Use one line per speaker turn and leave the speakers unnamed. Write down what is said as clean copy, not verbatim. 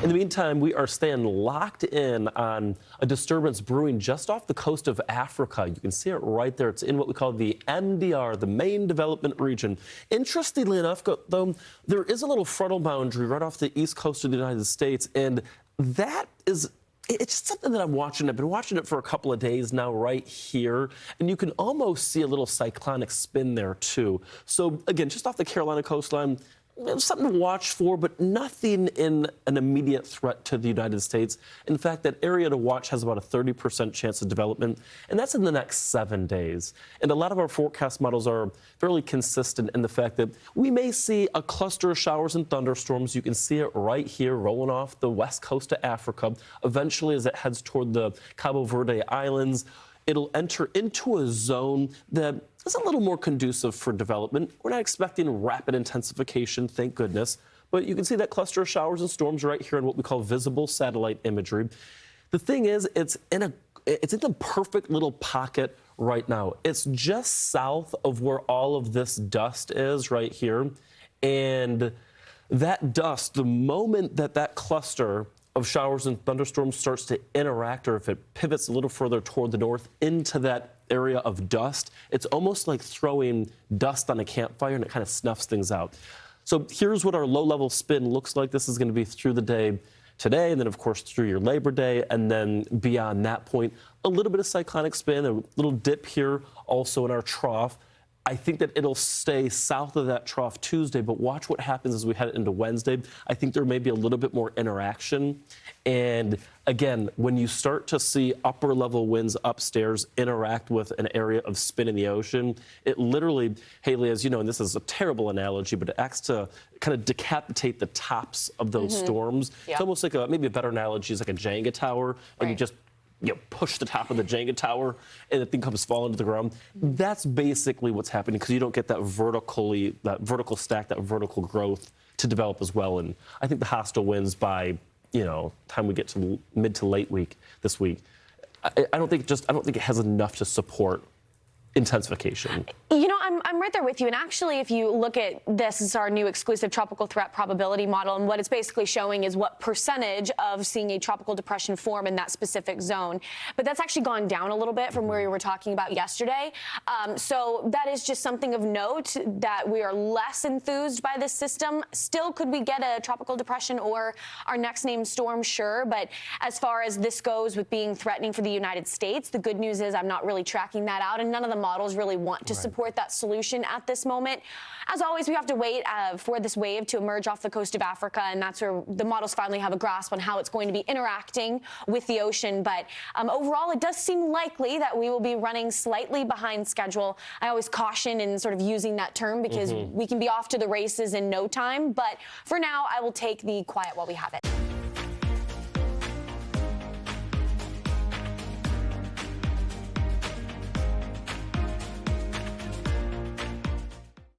In the meantime, we are staying locked in on a disturbance brewing just off the coast of Africa. You can see it right there. It's in what we call the MDR, the main development region. Interestingly enough, though, there is a little frontal boundary right off the east coast of the United States, and that is... it's just something that I'm watching. I've been watching it for a couple of days now right here, and you can almost see a little cyclonic spin there, too. So, again, just off the Carolina coastline, something to watch for, but nothing in an immediate threat to the United States. In fact, that area to watch has about a 30% chance of development, and that's in the next 7 days. And a lot of our forecast models are fairly consistent in the fact that we may see a cluster of showers and thunderstorms. You can see it right here rolling off the west coast of Africa. Eventually, as it heads toward the Cabo Verde Islands, it'll enter into a zone that is a little more conducive for development. We're not expecting rapid intensification, thank goodness, but you can see that cluster of showers and storms right here in what we call visible satellite imagery. The thing is, it's in the perfect little pocket right now. It's just south of where all of this dust is right here, and that dust, the moment that that cluster of showers and thunderstorms starts to interact, or if it pivots a little further toward the north into that area of dust, it's almost like throwing dust on a campfire, and it kind of snuffs things out. So here's what our low-level spin looks like. This is going to be through the day today, and then, of course, through your Labor Day, and then beyond that point, a little bit of cyclonic spin, a little dip here also in our trough. I think that it'll stay south of that trough Tuesday, but watch what happens as we head into Wednesday. I think there may be a little bit more interaction. And again, when you start to see upper level winds upstairs interact with an area of spin in the ocean, it literally, Haley, as you know, and this is a terrible analogy, but it acts to kind of decapitate the tops of those storms. It's almost like maybe a better analogy is like a Jenga tower, and you just push the top of the Jenga tower and the thing comes falling to the ground. That's basically what's happening, because you don't get that vertical stack, that vertical growth to develop as well. And I think the hostile winds by, time we get to mid to late week this week, I don't think it has enough to support intensification.
I'm right there with you. And actually, if you look at this is our new exclusive tropical threat probability model, and what it's basically showing is what percentage of seeing a tropical depression form in that specific zone. But that's actually gone down a little bit from where we were talking about yesterday. So that is just something of note, that we are less enthused by this system. Still, could we get a tropical depression or our next named storm? Sure. But as far as this goes with being threatening for the United States, the good news is I'm not really tracking that out, and none of the models really want to support that solution at this moment. As always, we have to wait for this wave to emerge off the coast of Africa, and that's where the models finally have a grasp on how it's going to be interacting with the ocean. But overall, it does seem likely that we will be running slightly behind schedule. I always caution in sort of using that term, because we can be off to the races in no time. But for now, I will take the quiet while we have it.